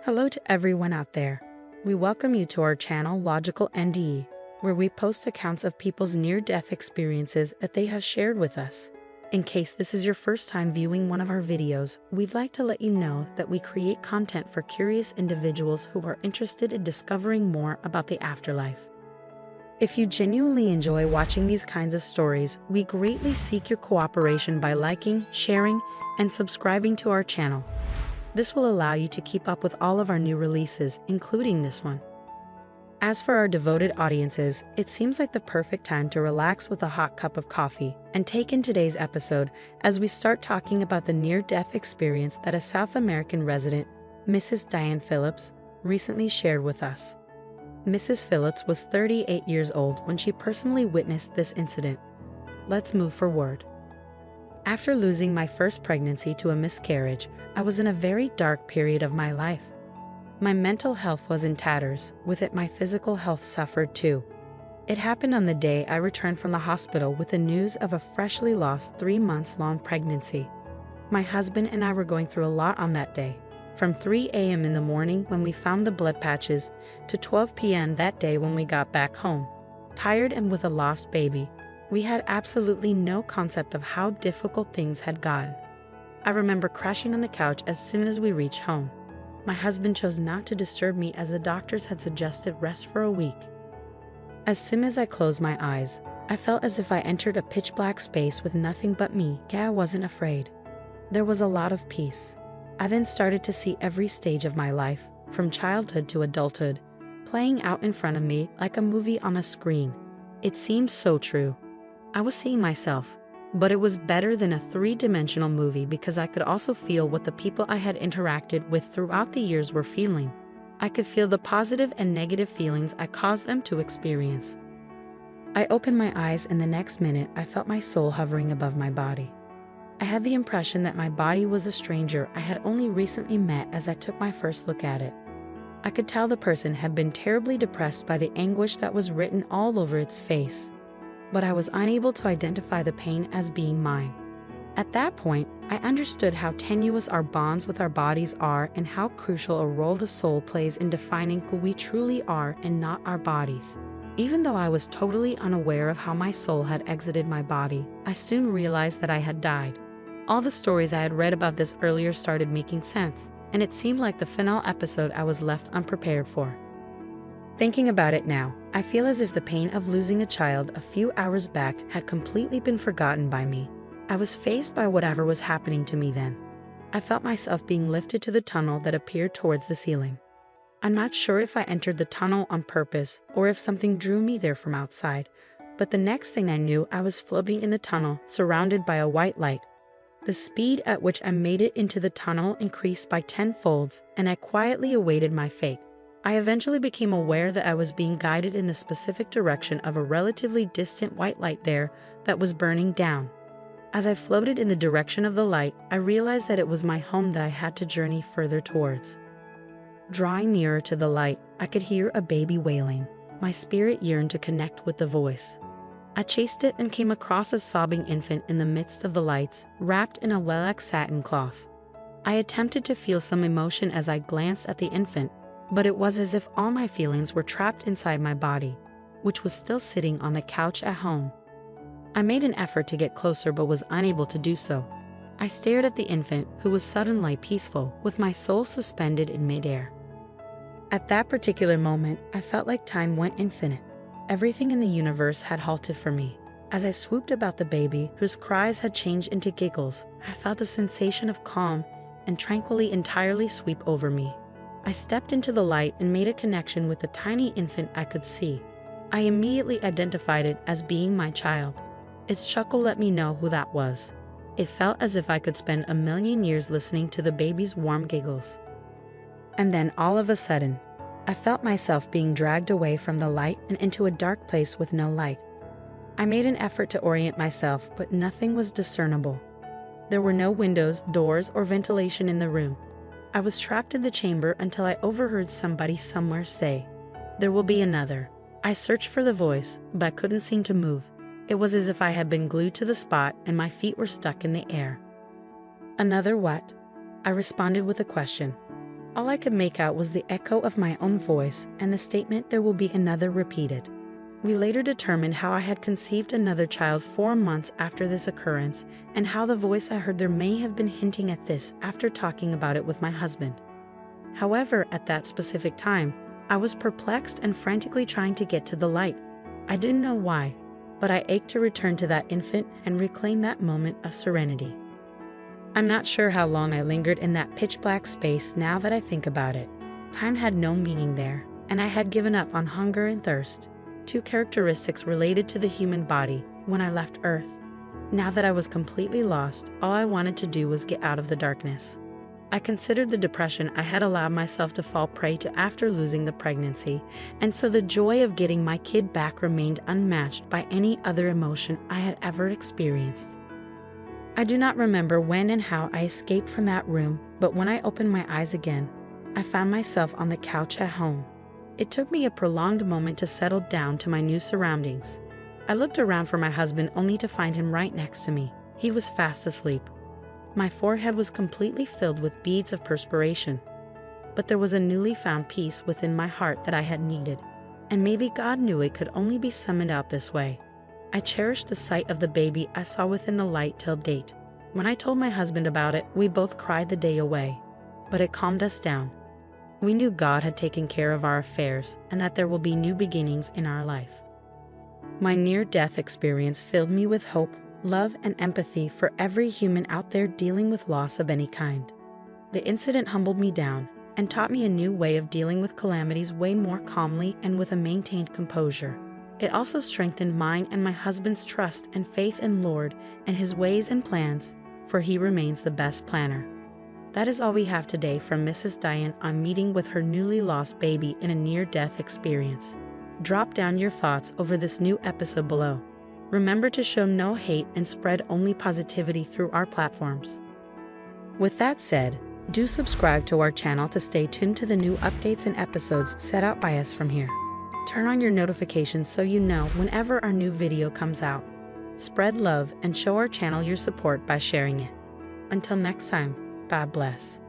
Hello to everyone out there. We welcome you to our channel Logical-NDE, where we post accounts of people's near-death experiences that they have shared with us. In case this is your first time viewing one of our videos, we'd like to let you know that we create content for curious individuals who are interested in discovering more about the afterlife. If you genuinely enjoy watching these kinds of stories, we greatly seek your cooperation by liking, sharing, and subscribing to our channel. This will allow you to keep up with all of our new releases, including this one. As for our devoted audiences, it seems like the perfect time to relax with a hot cup of coffee and take in today's episode as we start talking about the near-death experience that a South American resident, Mrs. Diane Philips, recently shared with us. Mrs. Philips was 38 years old when she personally witnessed this incident. Let's move forward. After losing my first pregnancy to a miscarriage, I was in a very dark period of my life. My mental health was in tatters, with it my physical health suffered too. It happened on the day I returned from the hospital with the news of a freshly lost 3-month-long pregnancy. My husband and I were going through a lot on that day. From 3 a.m. in the morning when we found the blood patches, to 12 p.m. that day when we got back home. Tired and with a lost baby, we had absolutely no concept of how difficult things had gotten. I remember crashing on the couch as soon as we reached home. My husband chose not to disturb me as the doctors had suggested rest for a week. As soon as I closed my eyes, I felt as if I entered a pitch-black space with nothing but me, yet I wasn't afraid. There was a lot of peace. I then started to see every stage of my life, from childhood to adulthood, playing out in front of me like a movie on a screen. It seemed so true. I was seeing myself, but it was better than a three-dimensional movie because I could also feel what the people I had interacted with throughout the years were feeling. I could feel the positive and negative feelings I caused them to experience. I opened my eyes and the next minute I felt my soul hovering above my body. I had the impression that my body was a stranger I had only recently met as I took my first look at it. I could tell the person had been terribly depressed by the anguish that was written all over its face. But I was unable to identify the pain as being mine. At that point, I understood how tenuous our bonds with our bodies are and how crucial a role the soul plays in defining who we truly are and not our bodies. Even though I was totally unaware of how my soul had exited my body, I soon realized that I had died. All the stories I had read about this earlier started making sense, and it seemed like the final episode I was left unprepared for. Thinking about it now, I feel as if the pain of losing a child a few hours back had completely been forgotten by me. I was faced by whatever was happening to me then. I felt myself being lifted to the tunnel that appeared towards the ceiling. I'm not sure if I entered the tunnel on purpose or if something drew me there from outside, but the next thing I knew I was floating in the tunnel surrounded by a white light. The speed at which I made it into the tunnel increased by 10-folds, and I quietly awaited my fate. I eventually became aware that I was being guided in the specific direction of a relatively distant white light there that was burning down. As I floated in the direction of the light, I realized that it was my home that I had to journey further towards. Drawing nearer to the light, I could hear a baby wailing. My spirit yearned to connect with the voice. I chased it and came across a sobbing infant in the midst of the lights, wrapped in a lilac satin cloth. I attempted to feel some emotion as I glanced at the infant, but it was as if all my feelings were trapped inside my body, which was still sitting on the couch at home. I made an effort to get closer but was unable to do so. I stared at the infant, who was suddenly peaceful, with my soul suspended in midair. At that particular moment, I felt like time went infinite. Everything in the universe had halted for me. As I swooped about the baby, whose cries had changed into giggles, I felt a sensation of calm and tranquility entirely sweep over me. I stepped into the light and made a connection with the tiny infant I could see. I immediately identified it as being my child. Its chuckle let me know who that was. It felt as if I could spend a million years listening to the baby's warm giggles. And then all of a sudden, I felt myself being dragged away from the light and into a dark place with no light. I made an effort to orient myself, but nothing was discernible. There were no windows, doors, or ventilation in the room. I was trapped in the chamber until I overheard somebody somewhere say, "There will be another." I searched for the voice, but I couldn't seem to move. It was as if I had been glued to the spot and my feet were stuck in the air. "Another what?" I responded with a question. All I could make out was the echo of my own voice and the statement, "There will be another," repeated. We later determined how I had conceived another child 4 months after this occurrence, and how the voice I heard there may have been hinting at this after talking about it with my husband. However, at that specific time, I was perplexed and frantically trying to get to the light. I didn't know why, but I ached to return to that infant and reclaim that moment of serenity. I'm not sure how long I lingered in that pitch-black space now that I think about it. Time had no meaning there, and I had given up on hunger and thirst, 2 characteristics related to the human body, when I left Earth. Now that I was completely lost, all I wanted to do was get out of the darkness. I considered the depression I had allowed myself to fall prey to after losing the pregnancy, and so the joy of getting my kid back remained unmatched by any other emotion I had ever experienced. I do not remember when and how I escaped from that room, but when I opened my eyes again, I found myself on the couch at home. It took me a prolonged moment to settle down to my new surroundings. I looked around for my husband only to find him right next to me. He was fast asleep. My forehead was completely filled with beads of perspiration. But there was a newly found peace within my heart that I had needed, and maybe God knew it could only be summoned out this way. I cherished the sight of the baby I saw within the light till date. When I told my husband about it, we both cried the day away, but it calmed us down. We knew God had taken care of our affairs and that there will be new beginnings in our life. My near-death experience filled me with hope, love, and empathy for every human out there dealing with loss of any kind. The incident humbled me down and taught me a new way of dealing with calamities way more calmly and with a maintained composure. It also strengthened mine and my husband's trust and faith in Lord and His ways and plans, for He remains the best planner. That is all we have today from Mrs. Diane on meeting with her newly lost baby in a near-death experience. Drop down your thoughts over this new episode below. Remember to show no hate and spread only positivity through our platforms. With that said, do subscribe to our channel to stay tuned to the new updates and episodes set out by us from here. Turn on your notifications so you know whenever our new video comes out. Spread love and show our channel your support by sharing it. Until next time, God bless.